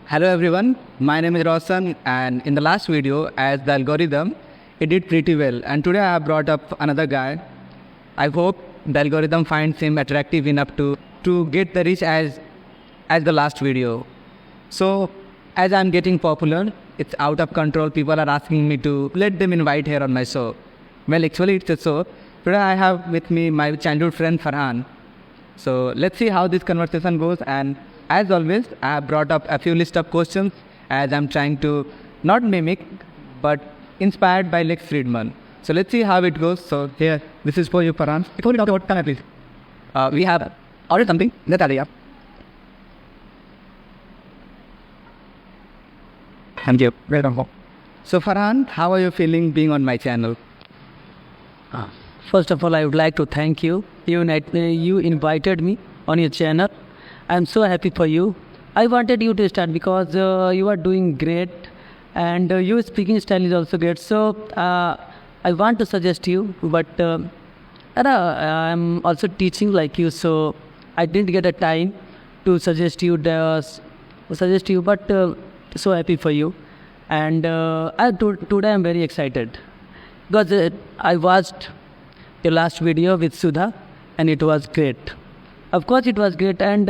Hello everyone, my name is Raushan, and in the last video as the algorithm, it did pretty well, and today I have brought up another guy. I hope the algorithm finds him attractive enough to get the reach as the last video. So as I'm getting popular, it's out of control, people are asking me to let them invite here on my show. Well, actually it's a show. Today I have with me my childhood friend Farhan. So let's see how this conversation goes, and as always, I have brought up a few list of questions as I'm trying to not mimic, but inspired by Lex Friedman. So let's see how it goes. So here, this is for you, Farhan. Before we talk about Farhan, please. We have ordered something. Let's add it up. Thank you. Welcome. So Farhan, how are you feeling being on my channel? First of all, I would like to thank you. You invited me on your channel. I'm so happy for you. I wanted you to start because you are doing great, and your speaking style is also great. So I want to suggest you, but I'm also teaching like you, so I didn't get a time to suggest you. But so happy for you, and today I'm very excited because I watched your last video with Sudha, and it was great. Of course, it was great, and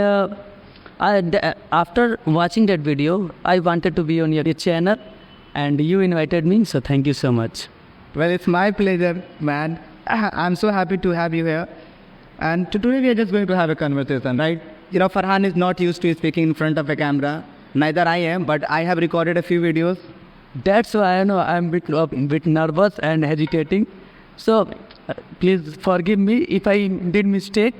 after watching that video, I wanted to be on your channel, and you invited me, so thank you so much. Well, it's my pleasure, man. I'm so happy to have you here. And today we are just going to have a conversation, right? You know, Farhan is not used to speaking in front of a camera. Neither I am, but I have recorded a few videos. That's why I know I'm a bit nervous and hesitating. So please forgive me if I did mistake.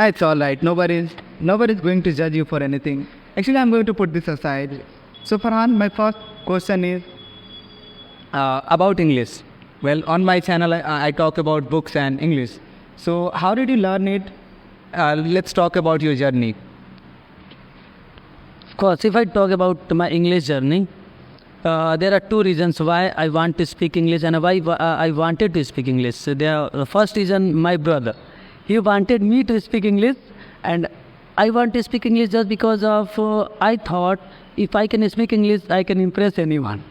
It's all right. Nobody's going to judge you for anything. Actually, I'm going to put this aside. So Farhan, my first question is about English. Well, on my channel, I talk about books and English. So how did you learn it? Let's talk about your journey. Of course, if I talk about my English journey, there are two reasons why I want to speak English and why I wanted to speak English. So the first reason, my brother. He wanted me to speak English, and I want to speak English just because of I thought if I can speak English, I can impress anyone.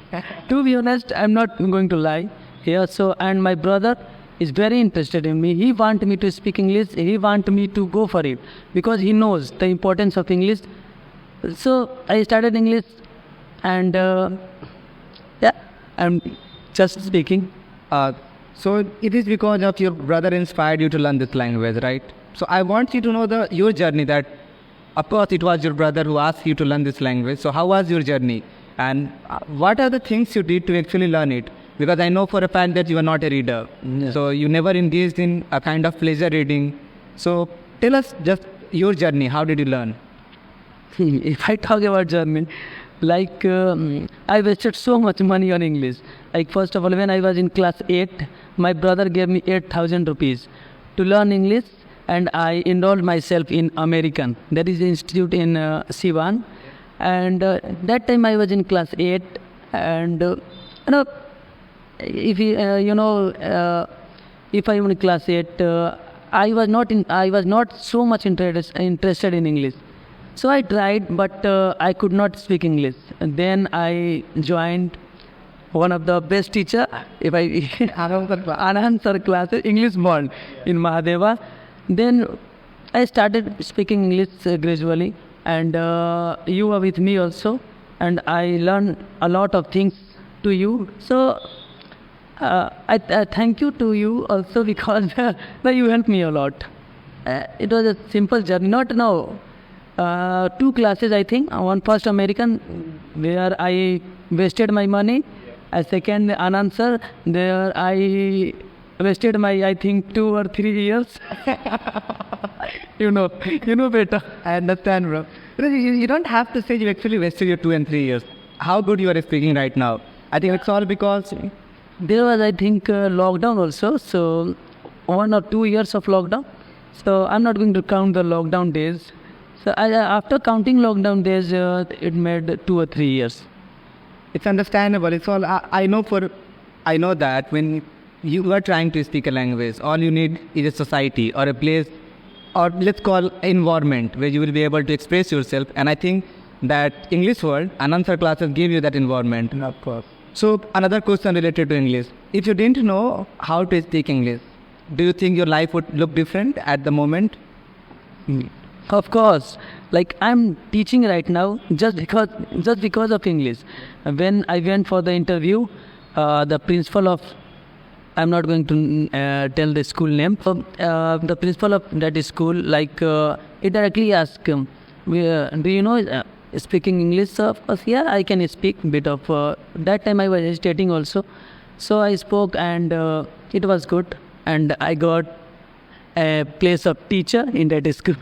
To be honest, I'm not going to lie here. So, and my brother is very interested in me. He wants me to speak English. He wants me to go for it because he knows the importance of English. So I started English, and I'm just speaking. So it is because of your brother inspired you to learn this language, right? So I want you to know your journey. That of course it was your brother who asked you to learn this language. So how was your journey, and what are the things you did to actually learn it? Because I know for a fact that you are not a reader, so you never engaged in a kind of pleasure reading. So tell us just your journey. How did you learn? If I talk about journey, like I wasted so much money on English. Like first of all, when I was in class 8, my brother gave me 8,000 rupees to learn English, and I enrolled myself in American. That is the institute in Siwan. And that time I was in class 8, and if if I am in class 8, I was not so much interested in English. So I tried, but I could not speak English. And then I joined one of the best teacher, Anand sir classes, English bond in Mahadeva. Then I started speaking English gradually, and you were with me also, and I learned a lot of things to you. So I thank you to you also because you helped me a lot. It was a simple journey, not now. 2 classes, I think. One first American, where I wasted my money. A second Anand sir, there I wasted my, I think, 2 or 3 years. you know better. I understand, bro. You don't have to say you actually wasted your 2 and 3 years. How good you are speaking right now. I think it's all because there was, I think, lockdown also. So 1 or 2 years of lockdown. So I'm not going to count the lockdown days. So after counting lockdown days, it made 2 or 3 years. It's understandable. It's all I know that when you are trying to speak a language, all you need is a society or a place, or let's call environment where you will be able to express yourself. And I think that English world, unanswered classes give you that environment. Of course. So another question related to English. If you didn't know how to speak English, do you think your life would look different at the moment? Of course, like I'm teaching right now just because of English. When I went for the interview, the principal of, I'm not going to tell the school name. The principal of that school, he directly asked, do you know speaking English? So of course, yeah, I can speak bit of. That time I was hesitating also, so I spoke and it was good, and I got a place of teacher in that school.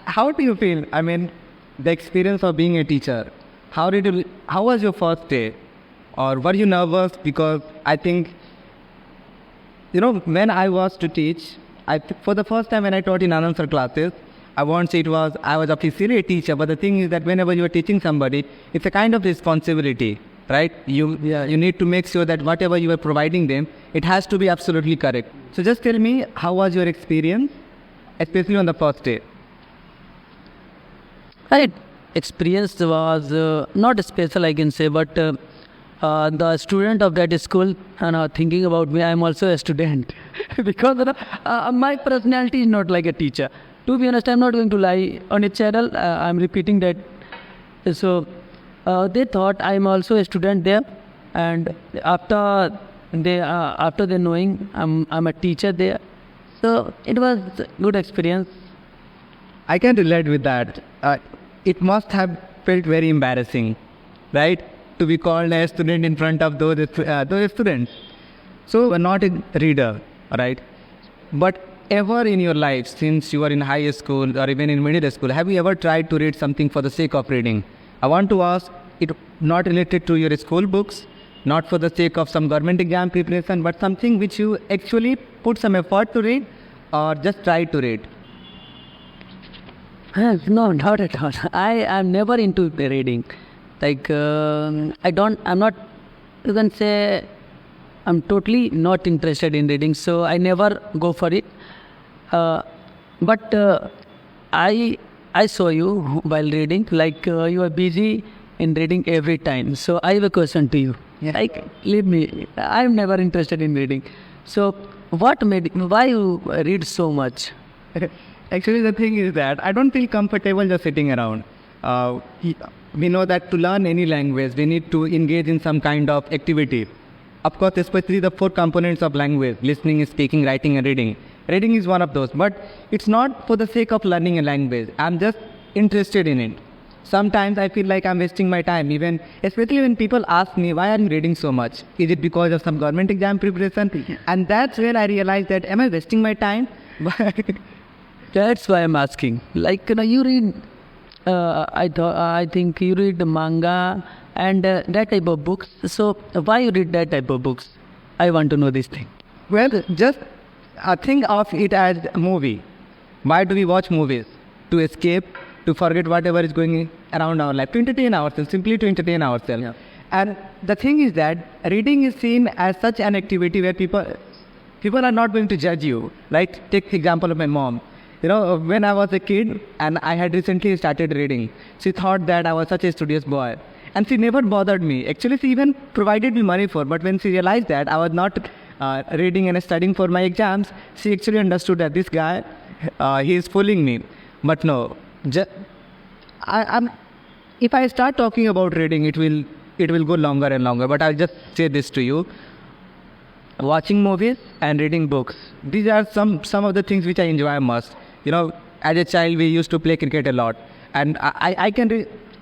How do you feel? I mean, the experience of being a teacher. How was your first day? Or were you nervous? Because I think, when I was to teach, for the first time when I taught in unanswered classes, I won't say I was officially a teacher, but the thing is that whenever you are teaching somebody, it's a kind of responsibility, right? You need to make sure that whatever you are providing them, it has to be absolutely correct. So just tell me, how was your experience, especially on the first day? Right. Experience was not special, I can say, but the student of that school thinking about me, I'm also a student because my personality is not like a teacher. To be honest, I'm not going to lie on a channel. I'm repeating that. So they thought I'm also a student there, and after they knowing I'm a teacher there, so it was a good experience. I can relate with that. It must have felt very embarrassing, right? To be called a student in front of those students. So, we're not a reader, right? But ever in your life, since you are in high school or even in middle school, have you ever tried to read something for the sake of reading? I want to ask, it not related to your school books, not for the sake of some government exam preparation, but something which you actually put some effort to read or just try to read. No, not at all. I am never into reading. I'm not, you can say, I'm totally not interested in reading, so I never go for it. But I saw you while reading, you are busy in reading every time. So I have a question to you. Yeah. Leave me. I'm never interested in reading. So why you read so much? Actually, the thing is that I don't feel comfortable just sitting around. We know that to learn any language, we need to engage in some kind of activity. Of course, especially the 4 components of language, listening, speaking, writing and reading. Reading is one of those, but it's not for the sake of learning a language. I'm just interested in it. Sometimes I feel like I'm wasting my time, especially when people ask me, why are you reading so much? Is it because of some government exam preparation? And that's where I realized that, am I wasting my time? That's why I'm asking. You read, I think you read manga and that type of books. So why you read that type of books? I want to know this thing. Well, just think of it as a movie. Why do we watch movies? To escape, to forget whatever is going around our life, to entertain ourselves, simply to entertain ourselves. Yeah. And the thing is that reading is seen as such an activity where people are not going to judge you. Right? Take the example of my mom. When I was a kid and I had recently started reading, she thought that I was such a studious boy. And she never bothered me. Actually, she even provided me money but when she realized that I was not reading and studying for my exams, she actually understood that this guy, he is fooling me. But no, if I start talking about reading, it will go longer and longer. But I'll just say this to you. Watching movies and reading books. These are some of the things which I enjoy most. As a child, we used to play cricket a lot. And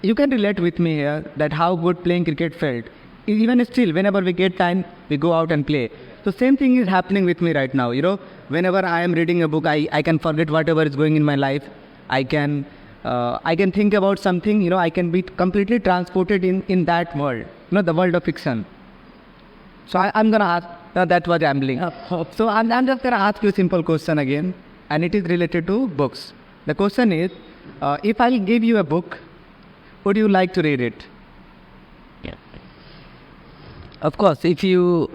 you can relate with me here that how good playing cricket felt. Even still, whenever we get time, we go out and play. So same thing is happening with me right now. Whenever I am reading a book, I can forget whatever is going in my life. I can think about something, I can be completely transported in that world, the world of fiction. So I'm going to ask, that was rambling. So I'm just going to ask you a simple question again, and it is related to books. The question is, if I'll give you a book, would you like to read it? Yeah. Of course, if you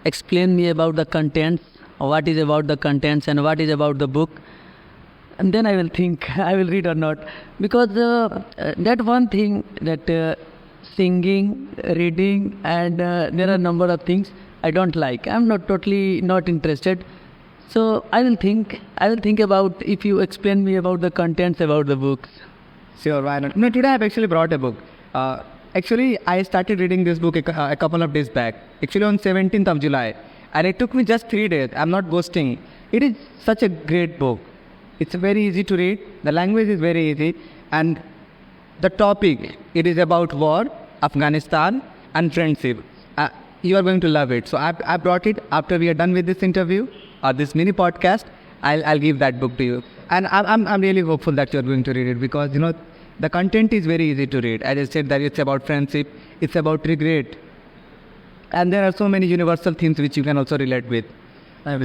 explain me about the contents, what is about the contents and what is about the book, and then I will think I will read or not, because that one thing that singing, reading, and there are number of things I don't like. I'm not totally not interested. So I will think. I will think about if you explain me about the contents about the books. Sure, why not? No, today I've actually brought a book. Actually, I started reading this book a couple of days back. Actually, on 17th of July. And it took me just 3 days. I'm not boasting. It is such a great book. It's very easy to read. The language is very easy. And the topic, it is about war, Afghanistan, and friendship. You are going to love it. So I brought it after we are done with this interview or this mini podcast. I'll give that book to you. And I'm really hopeful that you're going to read it, because the content is very easy to read. As I said, that it's about friendship, it's about regret, and there are so many universal themes which you can also relate with.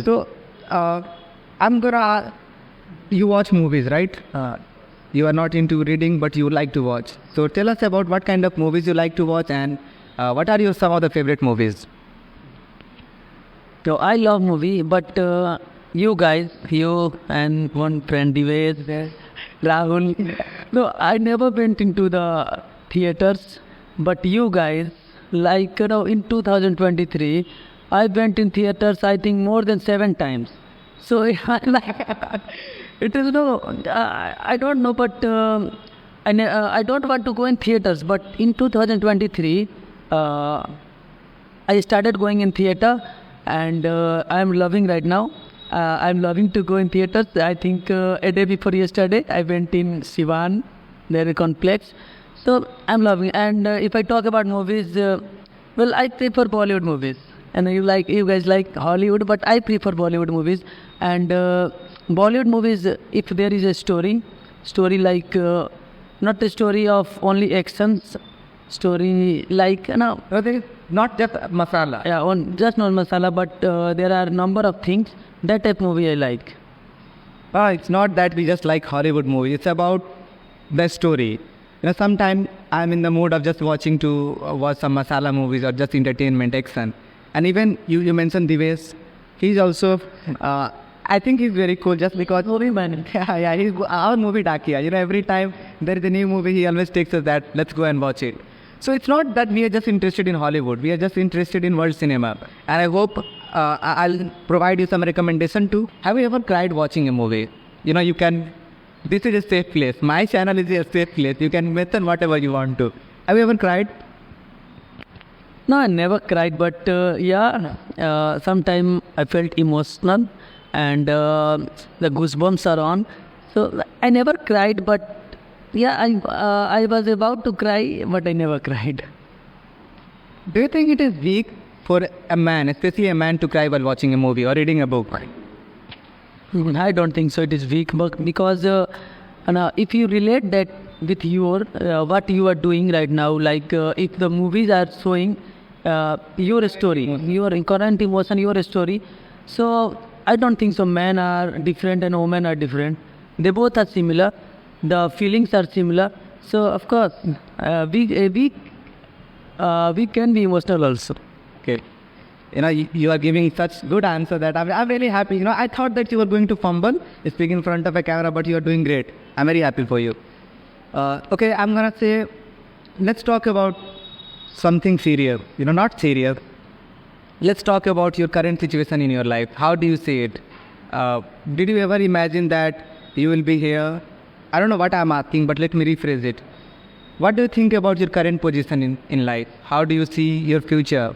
So I'm gonna. You watch movies, right? You are not into reading, but you like to watch. So tell us about what kind of movies you like to watch, and what are your some of the favorite movies? So I love movie, but you guys, you and one friend Divesh there, Rahul. No, I never went into the theaters, but you guys, like in 2023, I went in theaters I think more than 7 times. So it is I don't know, but I don't want to go in theaters. But in 2023, I started going in theater, and I am loving right now. I'm loving to go in theaters. I think a day before yesterday, I went in Sivan, their complex. So I'm loving. And if I talk about movies, well, I prefer Bollywood movies. And you guys like Hollywood, but I prefer Bollywood movies. And Bollywood movies, if there is a story like not a story of only actions, story like No, there is not just masala. yeah, just not masala, but there are number of things. That type movie I like. It's not that we just like Hollywood movies. It's about the story. Sometimes I'm in the mood of just watch some masala movies or just entertainment, action. And even you mentioned Divesh. He's also, I think he's very cool just because. Movie man. Yeah, he's our movie Dakia. Every time there is a new movie, he always takes us that, let's go and watch it. So it's not that we are just interested in Hollywood. We are just interested in world cinema. And I hope I'll provide you some recommendation too. Have you ever cried watching a movie? You can, this is a safe place. My channel is a safe place. You can mention whatever you want to. Have you ever cried? No, I never cried, but sometime I felt emotional, and the goosebumps are on. So I never cried, but I was about to cry, but I never cried. Do you think it is weak for a man, especially a man, to cry while watching a movie or reading a book? I don't think so. It is weak, but because if you relate that with your what you are doing right now, like if the movies are showing your story, your current emotion, your story. So I don't think so. Men are different and women are different. They both are similar. The feelings are similar. So of course, we can be emotional also. Okay. You are giving such good answer that I'm really happy. I thought that you were going to fumble, speak in front of a camera, but you are doing great. I'm very happy for you. Okay, I'm gonna say, let's talk about something serious. Not serious. Let's talk about your current situation in your life. How do you see it? Did you ever imagine that you will be here? I don't know what I'm asking, but let me rephrase it. What do you think about your current position in life? How do you see your future?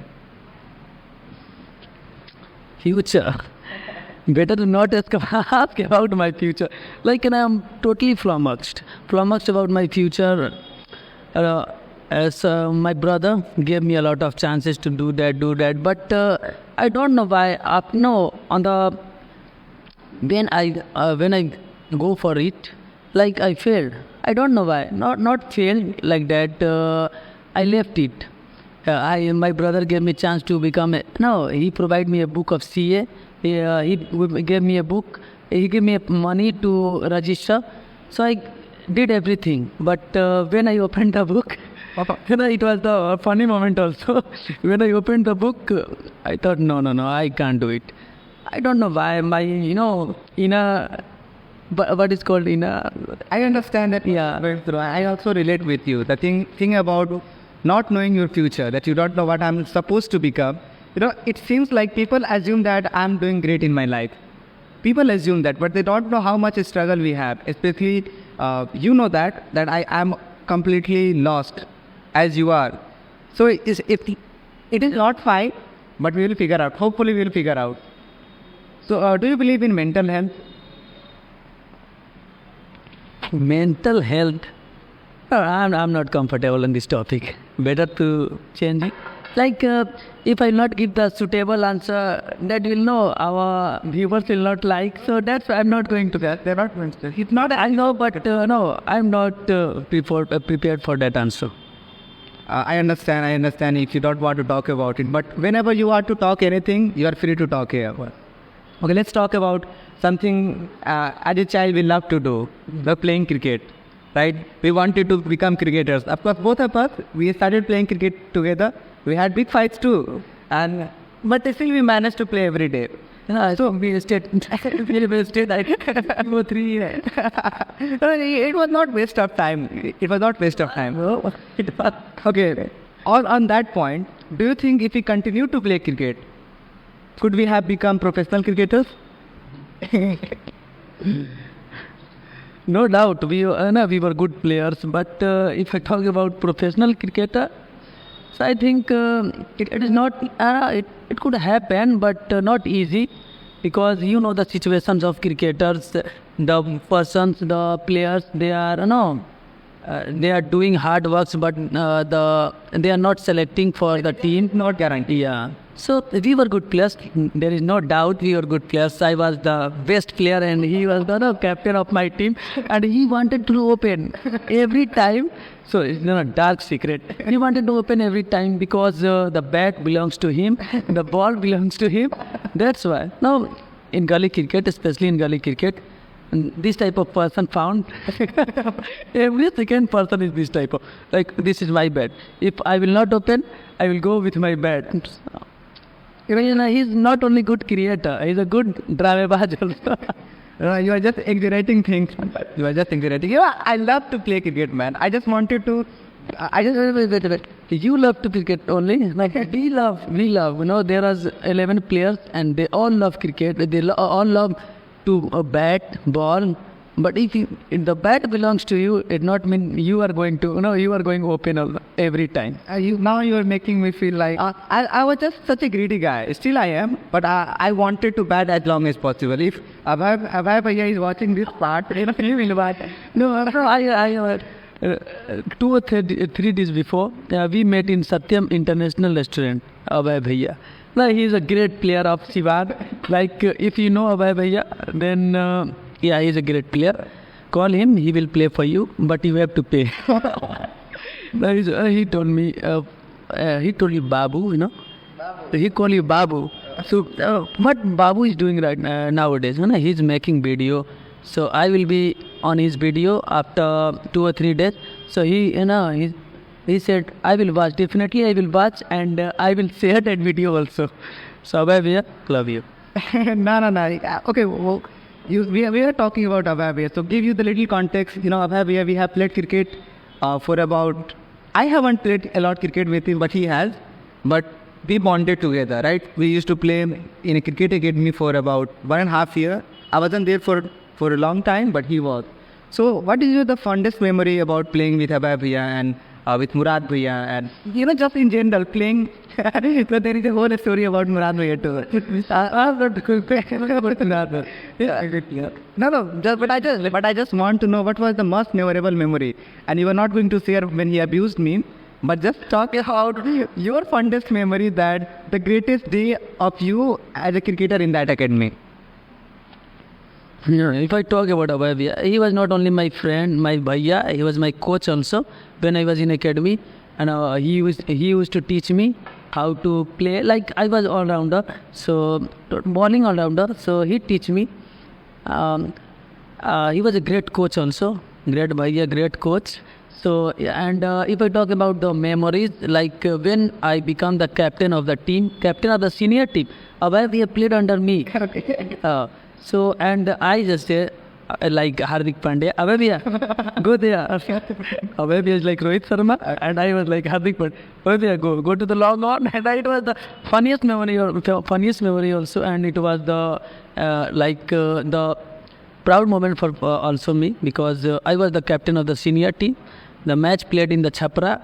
Future. Better to not ask about my future. Like, and I'm totally flummoxed about my future. As my brother gave me a lot of chances to do that, but I don't know why. When I go for it, like I failed. I don't know why. Not failed like that. I left it. My brother gave me a chance to become he provided me a book of CA. He gave me a book. He gave me money to register. So I did everything. But when I opened the book, it was the funny moment also. When I opened the book, I thought, no, I can't do it. I don't know why. My, inner what is called in a... I understand that. Yeah. I also relate with you. The thing about not knowing your future, that you don't know what I'm supposed to become. It seems like people assume that I'm doing great in my life. People assume that, but they don't know how much struggle we have. Especially, that I am completely lost, as you are. So it is not fine, but we will figure out. Hopefully, we will figure out. So, do you believe in mental health? Mental health. I'm not comfortable on this topic. Better to change it. Like, if I not give the suitable answer, that will know our viewers will not like. So that's why I'm not going to that. They're not going to. It's not. I know, but no, I'm not prepared for that answer. I understand if you don't want to talk about it. But whenever you want to talk anything, you are free to talk here. Okay, let's talk about something as a child we love to do, the playing cricket. Right? We wanted to become cricketers. Of course, both of us, we started playing cricket together. We had big fights too. But still we managed to play every day. So we stayed. We stayed like 3 years. It was not waste of time. It was not waste of time. Okay. On that point, do you think if we continue to play cricket, could we have become professional cricketers? No doubt, we were good players. But if I talk about professional cricketer, so I think it is not. It could happen, but not easy, because the situations of cricketers, the persons, the players, they are doing hard works, but they are not selecting for the team. Not guaranteed. Yeah. So we were good players. There is no doubt we were good players. I was the best player, and he was the captain of my team. And he wanted to open every time. So it's not a dark secret. He wanted to open every time because the bat belongs to him, the ball belongs to him. That's why. Now, in gully cricket, especially in gully cricket, this type of person found. Every second person is this type of. Like, this is my bat. If I will not open, I will go with my bat. He's not only good creator, he's a good dramebaj also. You are just exaggerating things. You are just exaggerating. I love to play cricket, man. I just wanted to. Wait. You love to cricket only? Like, we love. There are 11 players and they all love cricket. They all love to bat, ball. But if the bat belongs to you, it not mean you are going to, you are going open every time. Now you are making me feel like I was just such a greedy guy. Still I am, but I wanted to bat as long as possible. If Abhay Bhaiya is watching this part, he will bat. No, I 2 or 3 days before, we met in Satyam International Restaurant, Abhay Bhaiya. Like, he is a great player of Sivan. Like, if you know Abhay Bhaiya, then... yeah, he's a great player. Call him, he will play for you, but you have to pay. He told me, he told you Babu, Babu. He called you Babu. So, what Babu is doing right nowadays, he's making video. So, I will be on his video after 2 or 3 days. So, he said, I will watch, definitely I will watch, and I will share that video also. So, Abhay Bhaiya, love you. No. Okay, well, we are talking about Abhay Bhaiya. So give you the little context. Abhay Bhaiya, we have played cricket for about... I haven't played a lot cricket with him, but he has. But we bonded together, right? We used to play in a cricket academy for about 1.5 years. I wasn't there for a long time, but he was. So what is the fondest memory about playing with Abhay Bhaiya and with Murad Bhaiya, and just in general playing? So there is a whole story about Murad Bhaiya too. No. But I just want to know what was the most memorable memory. And you are not going to share when he abused me, but just talk about your fondest memory, that the greatest day of you as a cricketer in that academy. Yeah, if I talk about Abhay Bhaiya, he was not only my friend, my Bhaiya, he was my coach also when I was in academy. And he used to teach me how to play. Like, I was all-rounder, so bowling all-rounder, so he teach me. He was a great coach also, great Bhaiya, great coach. So, and if I talk about the memories, like when I become the captain of the team, captain of the senior team, Abhay Bhaiya played under me. So, and I just say, like Hardik Pandya. Abhay bhaiya, go there. Abhay bhaiya is like Rohit Sharma, and I was like Hardik Pandya. Abhay bhaiya, go to the long on. And it was the funniest memory also, and it was the the proud moment for also me, because I was the captain of the senior team. The match played in the Chhapra.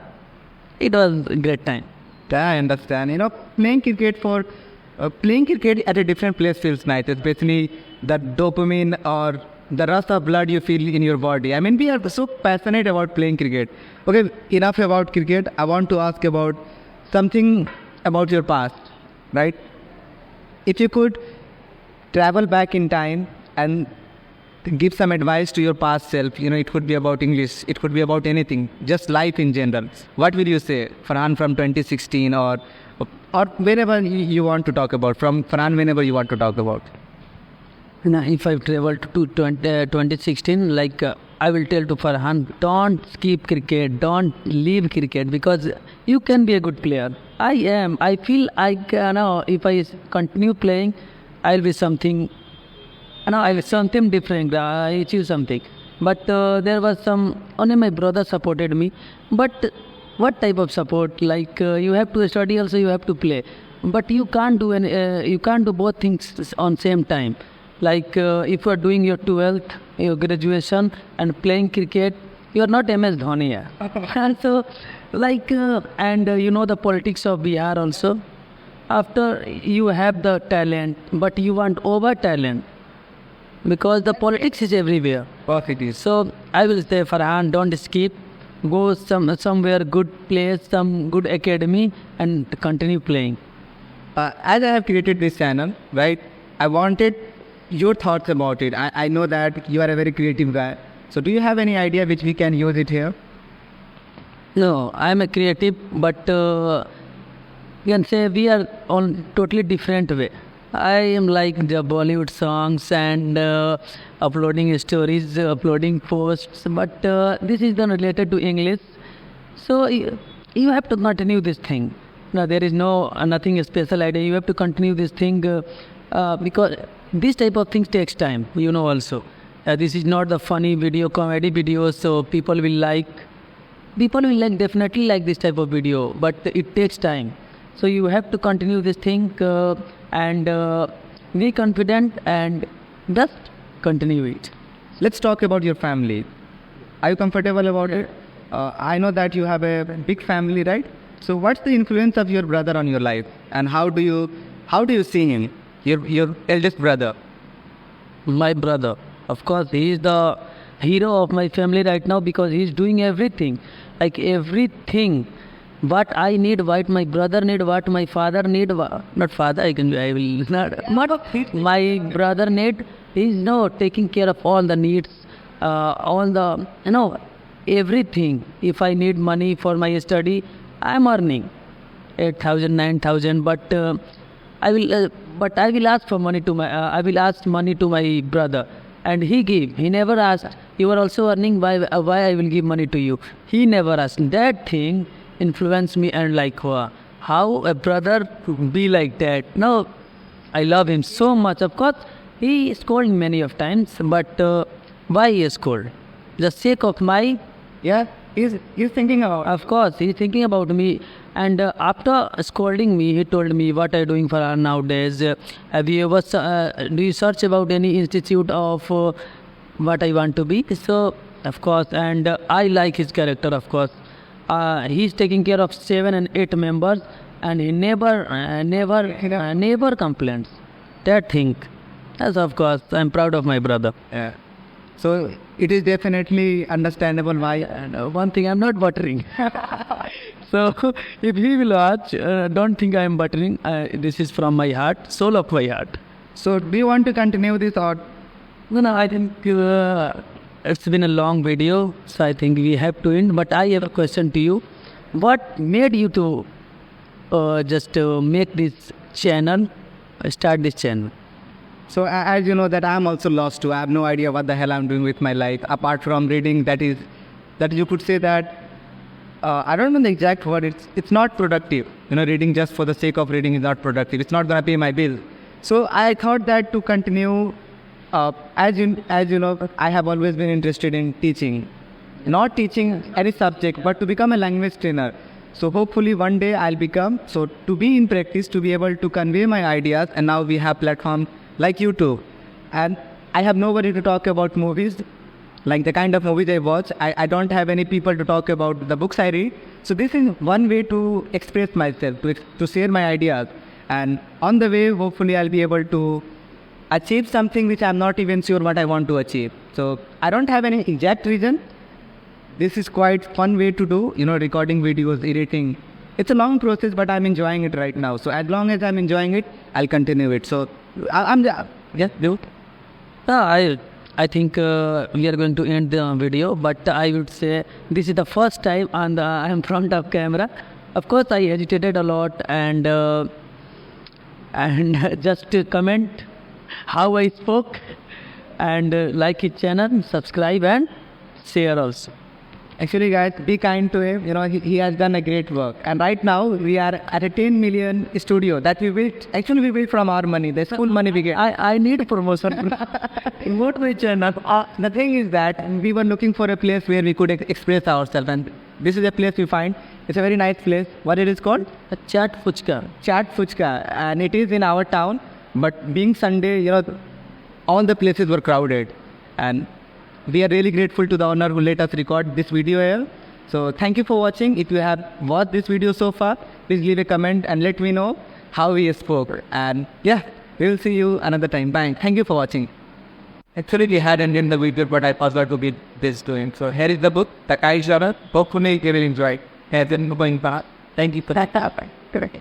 It was a great time. Yeah, I understand. Playing cricket at a different place feels nice, especially the dopamine or the rush of blood you feel in your body. I mean, we are so passionate about playing cricket. Okay, enough about cricket. I want to ask about something about your past, right? If you could travel back in time and give some advice to your past self, it could be about English, it could be about anything, just life in general. What will you say, Farhan from 2016 or wherever you want to talk about, from Farhan whenever you want to talk about? Now, if I've traveled to 2016, I will tell to Farhan, don't skip cricket, don't leave cricket, because you can be a good player. I feel if I continue playing, I'll be something, I'll be something different, I achieve something. But there was only my brother supported me. But what type of support? You have to study also, you have to play. But you can't do both things on same time. If you are doing your 12th, your graduation, and playing cricket, you are not MS Dhoni. And so, the politics of Bihar also. After you have the talent, but you want over talent, because the politics is everywhere. So I will say, Farhan, don't skip. Go somewhere good place, some good academy, and continue playing. As I have created this channel, right, I wanted your thoughts about it. I know that you are a very creative guy. So do you have any idea which we can use it here? No, I am a creative, but you can say we are on totally different way. I am like the Bollywood songs and uploading stories, uploading posts, but this is not related to English. So you have to continue this thing. Now there is nothing special idea. You have to continue this thing because this type of things takes time. Also, this is not the funny video, comedy videos. So people will definitely like this type of video, but it takes time. So you have to continue this thing and be confident and just continue it. Let's talk about your family. Are you comfortable about it? I know that you have a big family, right? So what's the influence of your brother on your life, and how do you see him, your eldest brother? My brother, of course, he is the hero of my family right now, because he is doing everything, everything. What I need, what my brother need, what my father need, not father, I will not. My brother need, he is taking care of all the needs, all the, everything. If I need money for my study, I am earning 8,000, 9,000, but I will ask for money to I will ask money to my brother, and he give. He never asked, you are also earning, why I will give money to you. He never asked. That thing influenced me, and how a brother be like that. No, I love him so much. Of course, he scolded many of times, but why he scolded? The sake of my, he's thinking about. Of course, he's thinking about me. And after scolding me, he told me, what are you doing for nowadays? Have you ever do you search about any institute of what I want to be? So, of course, and I like his character, of course. He's taking care of 7 and 8 members, and he never complains. That thing. Yes, of course, I'm proud of my brother. Yeah. So it is definitely understandable why. And one thing, I'm not buttering. So if he will watch, don't think I'm buttering. This is from my heart, soul of my heart. So do you want to continue this or? No, I think it's been a long video, so I think we have to end. But I have a question to you. What made you to make this channel, start this channel? So as you know that I'm also lost too. I have no idea what the hell I'm doing with my life apart from reading. That you could say that I don't know the exact word. It's not productive. Reading just for the sake of reading is not productive. It's not gonna pay my bill. So I thought that to continue as you know, I have always been interested in teaching, not teaching any subject, but to become a language trainer. So hopefully one day I'll become, so to be in practice, to be able to convey my ideas, and now we have platforms like YouTube. And I have nobody to talk about movies, like the kind of movies I watch. I don't have any people to talk about the books I read. So this is one way to express myself, to share my ideas. And on the way, hopefully I'll be able to achieve something which I'm not even sure what I want to achieve. So I don't have any exact reason. This is quite fun way to do, recording videos, editing. It's a long process, but I'm enjoying it right now. So as long as I'm enjoying it, I'll continue it. So yeah, do. I think we are going to end the video, but I would say this is the first time I am front of camera. Of course, I hesitated a lot, and just to comment how I spoke, and like his channel, subscribe and share also. Actually, guys, be kind to him. He has done a great work. And right now, we are at a 10 million studio that we built. Actually, we built from our money, the school money we get. I need promotion. What my channel? The thing is that we were looking for a place where we could express ourselves. And this is a place we find. It's a very nice place. What it is called? Chat Fuchka. Chat Fuchka. And it is in our town. But being Sunday, all the places were crowded. And we are really grateful to the owner who let us record this video here. So thank you for watching. If you have watched this video so far, please leave a comment and let me know how we spoke. And yeah, we will see you another time. Bye. Thank you for watching. Actually, we had ended the video, but I forgot to be this doing. So here is the book, The Kai Genre. Hopefully you will enjoy. Here's the going back. Thank you for that. Bye. Correct.